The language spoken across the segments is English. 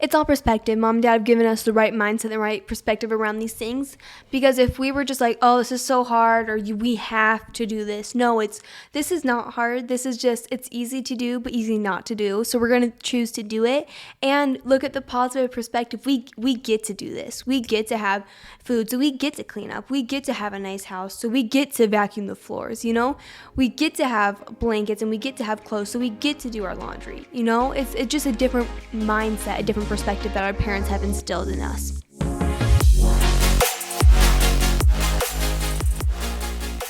it's all perspective. Mom and Dad have given us the right mindset, the right perspective around these things. Because if we were just like, oh, this is so hard, or we have to do this. No, this is not hard. This is just, it's easy to do, but easy not to do. So we're going to choose to do it and look at the positive perspective. We get to do this. We get to have food. So we get to clean up. We get to have a nice house. So we get to vacuum the floors, We get to have blankets and we get to have clothes. So we get to do our laundry, It's just a different mindset, a different perspective that our parents have instilled in us.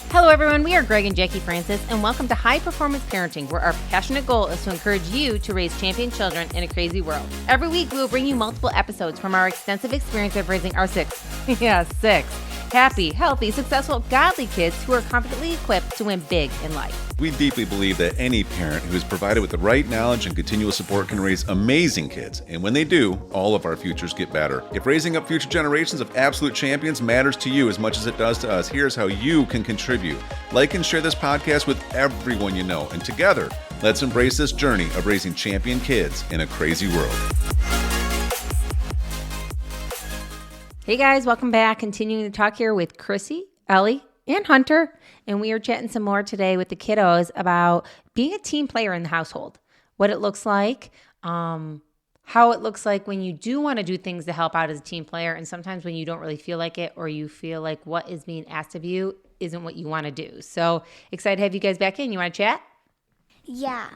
Hello everyone, we are Greg and Jacquie Francis, and welcome to High Performance Parenting, where our passionate goal is to encourage you to raise champion children in a crazy world. Every week we will bring you multiple episodes from our extensive experience of raising our six happy, healthy, successful, godly kids who are confidently equipped to win big in life. We deeply believe that any parent who is provided with the right knowledge and continual support can raise amazing kids. And when they do, all of our futures get better. If raising up future generations of absolute champions matters to you as much as it does to us, here's how you can contribute. Like and share this podcast with everyone you know. And together, let's embrace this journey of raising champion kids in a crazy world. Hey guys, welcome back. Continuing to talk here with Crissy, Ellie, and Hunter. And we are chatting some more today with the kiddos about being a team player in the household, what it looks like, how it looks like when you do want to do things to help out as a team player, and sometimes when you don't really feel like it, or you feel like what is being asked of you isn't what you want to do. So excited to have you guys back in. You want to chat? Yeah.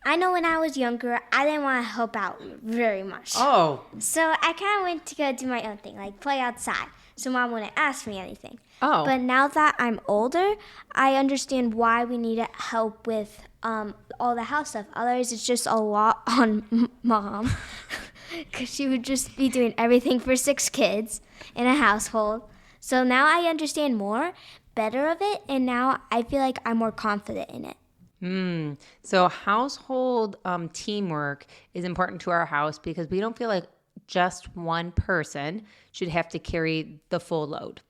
I know when I was younger, I didn't want to help out very much. Oh. So I kind of went to go do my own thing, like play outside, so Mom wouldn't ask me anything. Oh. But now that I'm older, I understand why we need help with all the house stuff. Otherwise, it's just a lot on Mom, because she would just be doing everything for 6 kids in a household. So now I understand better of it, and now I feel like I'm more confident in it. So household teamwork is important to our house because we don't feel like just one person should have to carry the full load.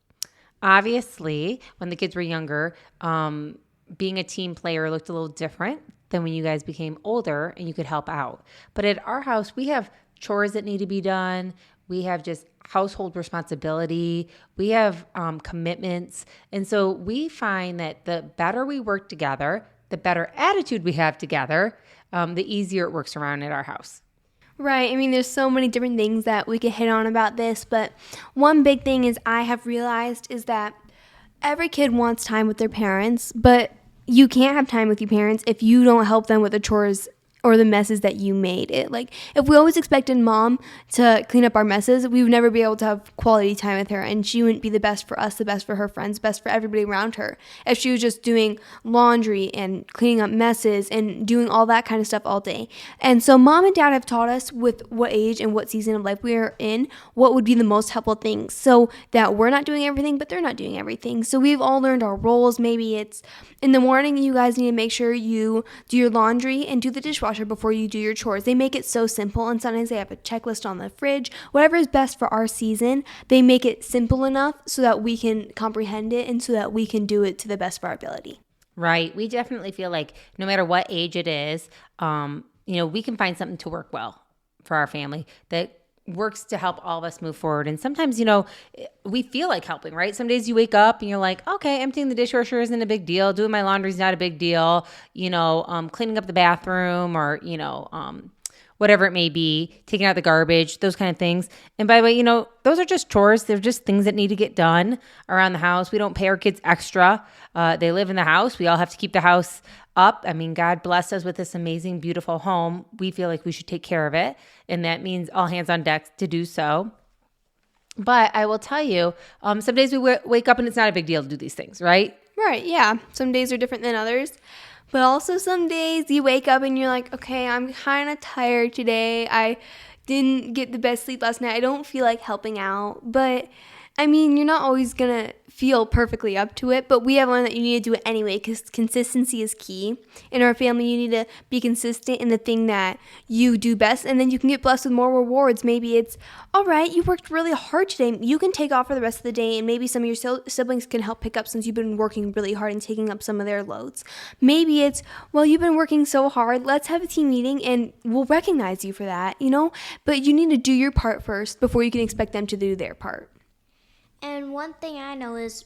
Obviously, when the kids were younger, being a team player looked a little different than when you guys became older and you could help out. But at our house, we have chores that need to be done. We have just household responsibility. We have commitments. And so we find that the better we work together, the better attitude we have together, the easier it works around at our house. Right. I mean, there's so many different things that we could hit on about this, but one big thing is I have realized is that every kid wants time with their parents, but you can't have time with your parents if you don't help them with the chores or the messes that you made. If we always expected Mom to clean up our messes, we would never be able to have quality time with her, and she wouldn't be the best for us, the best for her friends, best for everybody around her. If she was just doing laundry and cleaning up messes and doing all that kind of stuff all day. And so Mom and Dad have taught us with what age and what season of life we are in, what would be the most helpful things, so that we're not doing everything, but they're not doing everything. So we've all learned our roles. Maybe it's in the morning, you guys need to make sure you do your laundry and do the dishwasher before you do your chores. They make it so simple, and sometimes they have a checklist on the fridge. Whatever is best for our season, they make it simple enough so that we can comprehend it and so that we can do it to the best of our ability. Right. We definitely feel like no matter what age it is, we can find something to work well for our family that works to help all of us move forward. And sometimes, we feel like helping, right? Some days you wake up and you're like, okay, emptying the dishwasher isn't a big deal. Doing my laundry is not a big deal. Cleaning up the bathroom or, whatever it may be, taking out the garbage, those kind of things. And by the way, those are just chores. They're just things that need to get done around the house. We don't pay our kids extra. They live in the house. We all have to keep the house up. I mean, God blessed us with this amazing, beautiful home. We feel like we should take care of it. And that means all hands on deck to do so. But I will tell you, some days we wake up and it's not a big deal to do these things, right? Right, yeah. Some days are different than others. But also some days you wake up and you're like, okay, I'm kind of tired today. I didn't get the best sleep last night. I don't feel like helping out. But I mean, you're not always going to feel perfectly up to it, but we have learned that you need to do it anyway because consistency is key. In our family, you need to be consistent in the thing that you do best, and then you can get blessed with more rewards. Maybe it's, all right, you worked really hard today. You can take off for the rest of the day, and maybe some of your siblings can help pick up since you've been working really hard and taking up some of their loads. Maybe it's, well, you've been working so hard. Let's have a team meeting, and we'll recognize you for that, But you need to do your part first before you can expect them to do their part. And one thing I know is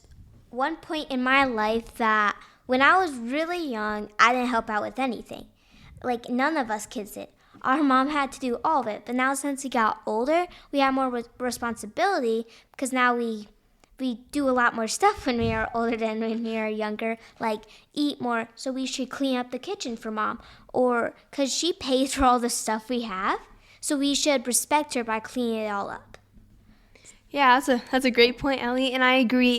one point in my life that when I was really young, I didn't help out with anything. Like, none of us kids did. Our mom had to do all of it. But now since we got older, we have more responsibility because now we do a lot more stuff when we are older than when we are younger, like eat more, so we should clean up the kitchen for mom. Or because she pays for all the stuff we have, so we should respect her by cleaning it all up. Yeah, that's a great point, Ellie, and I agree.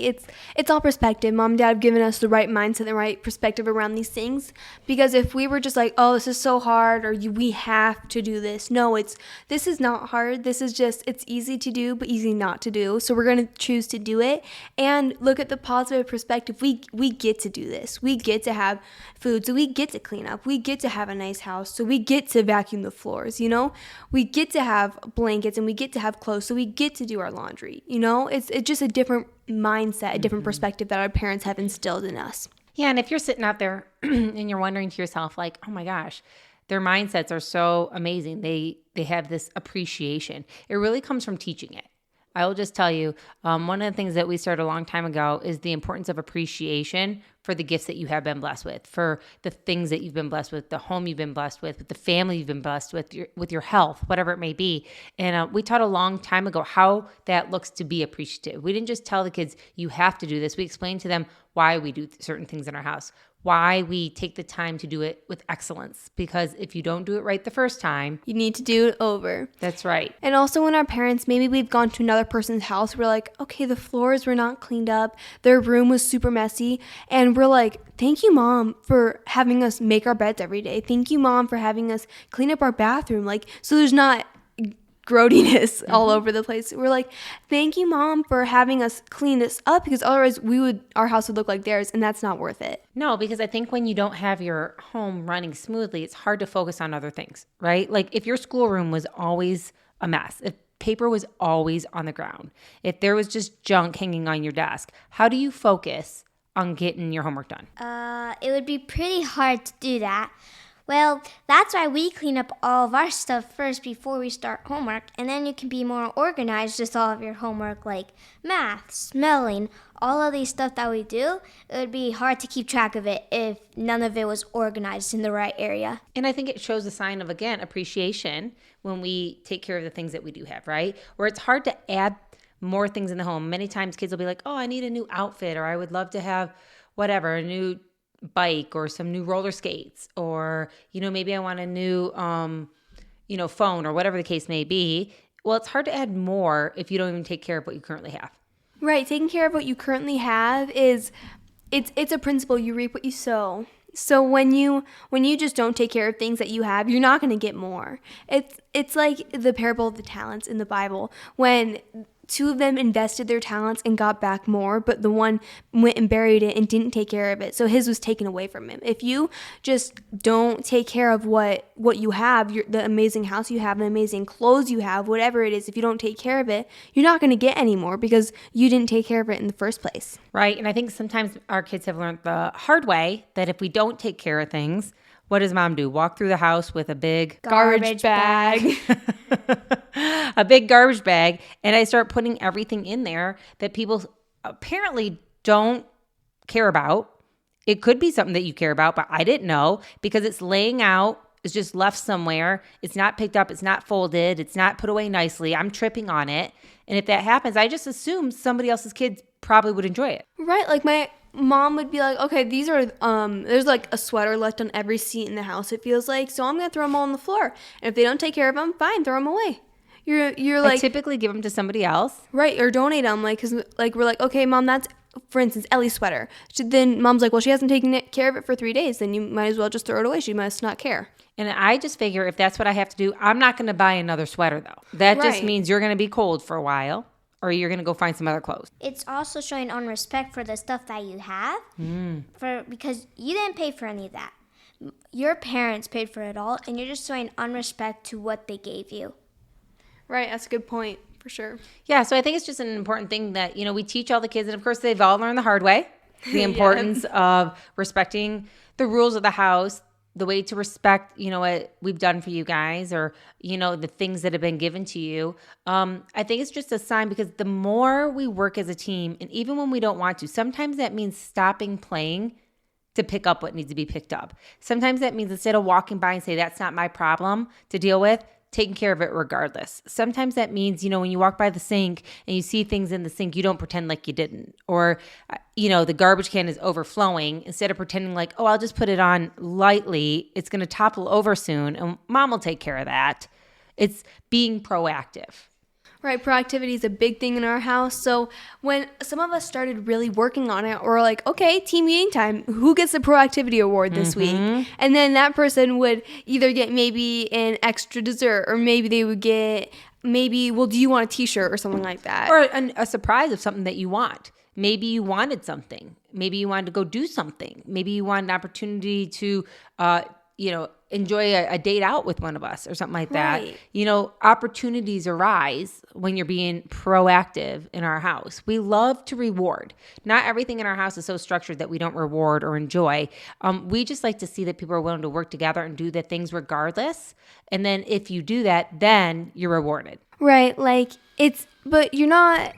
It's all perspective. Mom and Dad have given us the right mindset, the right perspective around these things. Because if we were just like, oh, this is so hard, or we have to do this. No, this is not hard. This is just, it's easy to do, but easy not to do. So we're going to choose to do it and look at the positive perspective. We get to do this. We get to have food, so we get to clean up. We get to have a nice house, so we get to vacuum the floors, We get to have blankets, and we get to have clothes, so we get to do our laundry. It's just a different mindset, a different perspective that our parents have instilled in us. Yeah, and if you're sitting out there and you're wondering to yourself, like, oh my gosh, their mindsets are so amazing. They have this appreciation. It really comes from teaching it. I will just tell you, one of the things that we started a long time ago is the importance of appreciation for the gifts that you have been blessed with, for the things that you've been blessed with, the home you've been blessed with the family you've been blessed with your health, whatever it may be. And we taught a long time ago how that looks to be appreciative. We didn't just tell the kids, you have to do this. We explained to them why we do certain things in our house, why we take the time to do it with excellence. Because if you don't do it right the first time, you need to do it over. That's right. And also when our parents, maybe we've gone to another person's house, we're like, okay, the floors were not cleaned up. Their room was super messy. And we're like, thank you, Mom, for having us make our beds every day. Thank you, Mom, for having us clean up our bathroom. So there's not grody-ness all over the place. We're like, thank you, Mom, for having us clean this up, because otherwise our house would look like theirs, and that's not worth it. No, because I think when you don't have your home running smoothly, it's hard to focus on other things, right? Like if your schoolroom was always a mess, if paper was always on the ground, if there was just junk hanging on your desk, how do you focus on getting your homework done? It would be pretty hard to do that. Well, that's why we clean up all of our stuff first before we start homework, and then you can be more organized with all of your homework, like math, smelling, all of these stuff that we do. It would be hard to keep track of it if none of it was organized in the right area. And I think it shows a sign of, again, appreciation when we take care of the things that we do have, right? Where it's hard to add more things in the home. Many times kids will be like, oh, I need a new outfit, or I would love to have whatever, a new bike or some new roller skates, or maybe I want a new phone, or whatever the case may be. Well, it's hard to add more if you don't even take care of what you currently have. Right, taking care of what you currently have it's a principle. You reap what you sow. So when you just don't take care of things that you have, you're not going to get more. It's like the parable of the talents in the Bible, when two of them invested their talents and got back more, but the one went and buried it and didn't take care of it. So his was taken away from him. If you just don't take care of what you have, the amazing house you have, the amazing clothes you have, whatever it is, if you don't take care of it, you're not going to get any more because you didn't take care of it in the first place. Right. And I think sometimes our kids have learned the hard way that if we don't take care of things, what does Mom do? Walk through the house with a big garbage bag. A big garbage bag. And I start putting everything in there that people apparently don't care about. It could be something that you care about, but I didn't know, because it's laying out. It's just left somewhere. It's not picked up. It's not folded. It's not put away nicely. I'm tripping on it. And if that happens, I just assume somebody else's kids probably would enjoy it. Right. Like my mom would be like, okay, these are, there's like a sweater left on every seat in the house, it feels like. So I'm going to throw them all on the floor. And if they don't take care of them, fine, throw them away. You're like, I typically give them to somebody else. Right. Or donate them. Like, cause like, we're like, okay, Mom, that's, for instance, Ellie's sweater. Then Mom's like, well, she hasn't taken care of it for 3 days. Then you might as well just throw it away. She must not care. And I just figure if that's what I have to do, I'm not going to buy another sweater though. That just means you're going to be cold for a while. or you're going to go find some other clothes. It's also showing unrespect for the stuff that you have, because you didn't pay for any of that. Your parents paid for it all, and you're just showing unrespect to what they gave you. Right, that's a good point, for sure. Yeah, so I think it's just an important thing that, we teach all the kids, and of course they've all learned the hard way, the importance of respecting the rules of the house, the way to respect, what we've done for you guys, or, the things that have been given to you. I think it's just a sign, because the more we work as a team, and even when we don't want to, sometimes that means stopping playing to pick up what needs to be picked up. Sometimes that means instead of walking by and say, that's not my problem to deal with, taking care of it regardless. Sometimes that means, when you walk by the sink and you see things in the sink, you don't pretend like you didn't. Or, the garbage can is overflowing. Instead of pretending like, oh, I'll just put it on lightly, it's going to topple over soon, and mom will take care of that. It's being proactive. Right, proactivity is a big thing in our house. So when some of us started really working on it, we're like, okay, team meeting time. Who gets the proactivity award this week? And then that person would either get maybe an extra dessert, or maybe they would get well, do you want a t-shirt or something like that? Or a surprise of something that you want. Maybe you wanted something. Maybe you wanted to go do something. Maybe you want an opportunity to, enjoy a date out with one of us or something like that. Right. Opportunities arise when you're being proactive in our house. We love to reward. Not everything in our house is so structured that we don't reward or enjoy. We just like to see that people are willing to work together and do the things regardless. And then if you do that, then you're rewarded. Right, but you're not.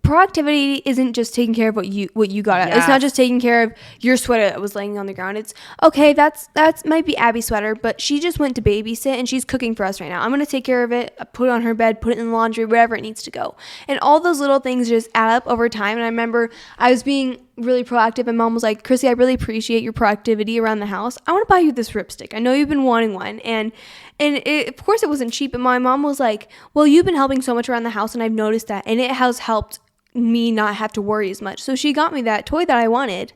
Proactivity isn't just taking care of what you got out. Yes. It's not just taking care of your sweater that was laying on the ground. It's okay, that's might be Abby's sweater, but she just went to babysit and she's cooking for us right now. I'm gonna take care of it, put it on her bed, put it in the laundry, wherever it needs to go. And all those little things just add up over time. And I remember I was being really proactive, and mom was like, Crissy, I really appreciate your proactivity around the house. I want to buy you this ripstick. I know you've been wanting one. And of course it wasn't cheap, but my mom was like, well, you've been helping so much around the house, and I've noticed that, and it has helped me not have to worry as much. So she got me that toy that I wanted.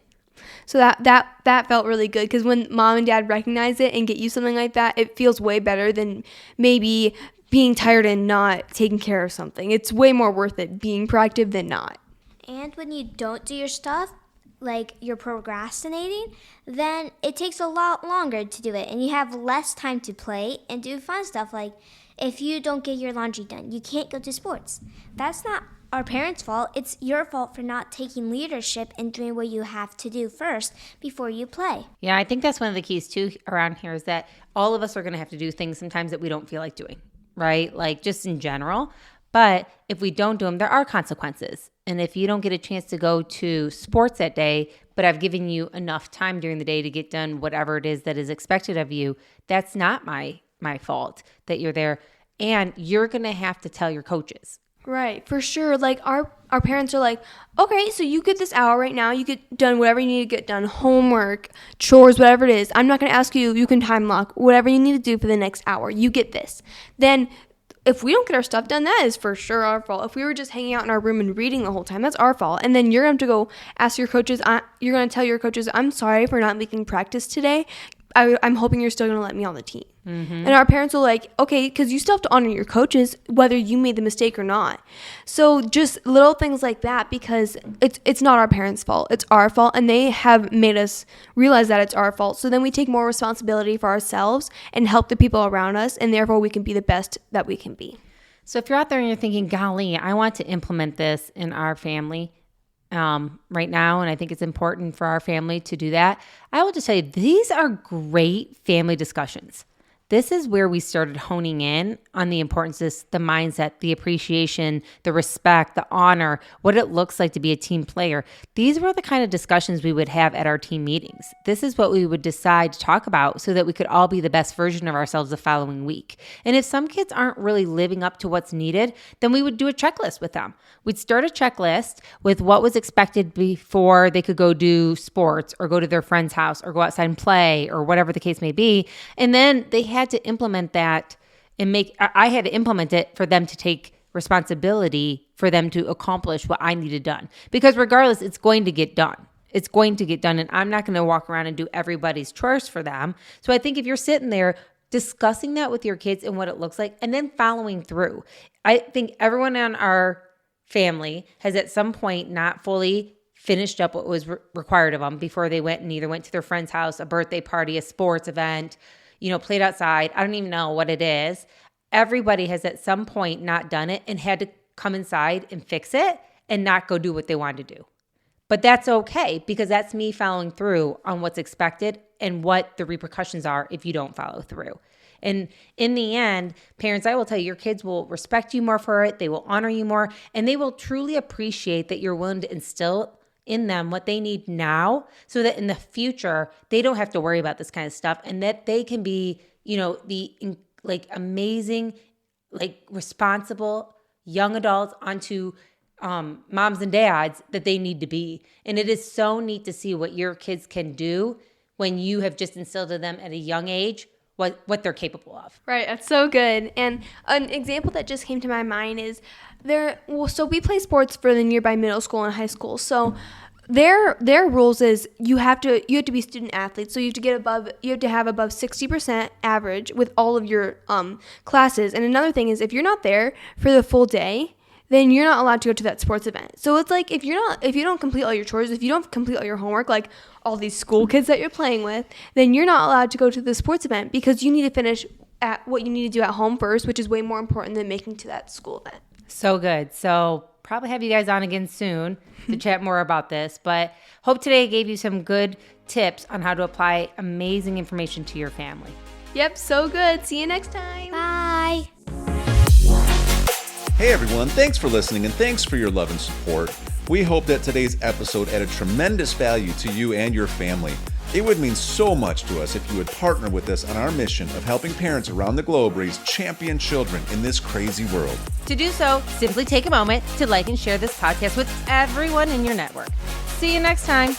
So that felt really good, because when mom and dad recognize it and get you something like that, it feels way better than maybe being tired and not taking care of something. It's way more worth it being proactive than not. And when you don't do your stuff, like you're procrastinating, then it takes a lot longer to do it, and you have less time to play and do fun stuff. Like if you don't get your laundry done, you can't go to sports. That's not our parents' fault. It's your fault for not taking leadership and doing what you have to do first before you play. Yeah, I think that's one of the keys too around here, is that all of us are going to have to do things sometimes that we don't feel like doing, right? Like just in general. But if we don't do them, there are consequences. And if you don't get a chance to go to sports that day, but I've given you enough time during the day to get done whatever it is that is expected of you, that's not my fault that you're there. And you're going to have to tell your coaches. Right, for sure. Like our parents are like, okay, so you get this hour right now. You get done whatever you need to get done, homework, chores, whatever it is. I'm not going to ask you. You can time lock whatever you need to do for the next hour. You get this. Then if we don't get our stuff done, that is for sure our fault. If we were just hanging out in our room and reading the whole time, that's our fault. And then you're going to go ask your coaches. You're going to tell your coaches, I'm sorry for not making practice today. I'm hoping you're still going to let me on the team. And our parents will like, okay, because you still have to honor your coaches, whether you made the mistake or not. So just little things like that, because it's not our parents' fault. It's our fault. And they have made us realize that it's our fault. So then we take more responsibility for ourselves and help the people around us. And therefore we can be the best that we can be. So if you're out there and you're thinking, golly, I want to implement this in our family right now, and I think it's important for our family to do that, I will just tell you, these are great family discussions. This is where we started honing in on the importance of the mindset, the appreciation, the respect, the honor, what it looks like to be a team player. These were the kind of discussions we would have at our team meetings. This is what we would decide to talk about so that we could all be the best version of ourselves the following week. And if some kids aren't really living up to what's needed, then we would do a checklist with them. We'd start a checklist with what was expected before they could go do sports or go to their friend's house or go outside and play or whatever the case may be. And then they had to implement that and I had to implement it for them to take responsibility for them to accomplish what I needed done. Because regardless, it's going to get done. It's going to get done, and I'm not going to walk around and do everybody's chores for them. So I think if you're sitting there discussing that with your kids and what it looks like, and then following through, I think everyone on our family has at some point not fully finished up what was required of them before they went and either went to their friend's house, a birthday party, a sports event, played outside. I don't even know what it is. Everybody has at some point not done it and had to come inside and fix it and not go do what they wanted to do. But that's okay, because that's me following through on what's expected and what the repercussions are if you don't follow through. And in the end, parents, I will tell you, your kids will respect you more for it. They will honor you more, and they will truly appreciate that you're willing to instill in them what they need now, so that in the future, they don't have to worry about this kind of stuff, and that they can be, the amazing, responsible young adults onto moms and dads that they need to be. And it is so neat to see what your kids can do when you have just instilled in them at a young age what they're capable of. Right, that's so good. And an example that just came to my mind is so we play sports for the nearby middle school and high school. So their rules is you have to be student athletes. So you have to have above 60% average with all of your classes. And another thing is, if you're not there for the full day, then you're not allowed to go to that sports event. So it's like, if you don't complete all your chores, if you don't complete all your homework, like all these school kids that you're playing with, then you're not allowed to go to the sports event, because you need to finish at what you need to do at home first, which is way more important than making to that school event. So good. So probably have you guys on again soon to chat more about this, but hope today gave you some good tips on how to apply amazing information to your family. Yep, so good. See you next time. Bye. Hey everyone, thanks for listening and thanks for your love and support. We hope that today's episode added tremendous value to you and your family. It would mean so much to us if you would partner with us on our mission of helping parents around the globe raise champion children in this crazy world. To do so, simply take a moment to like and share this podcast with everyone in your network. See you next time.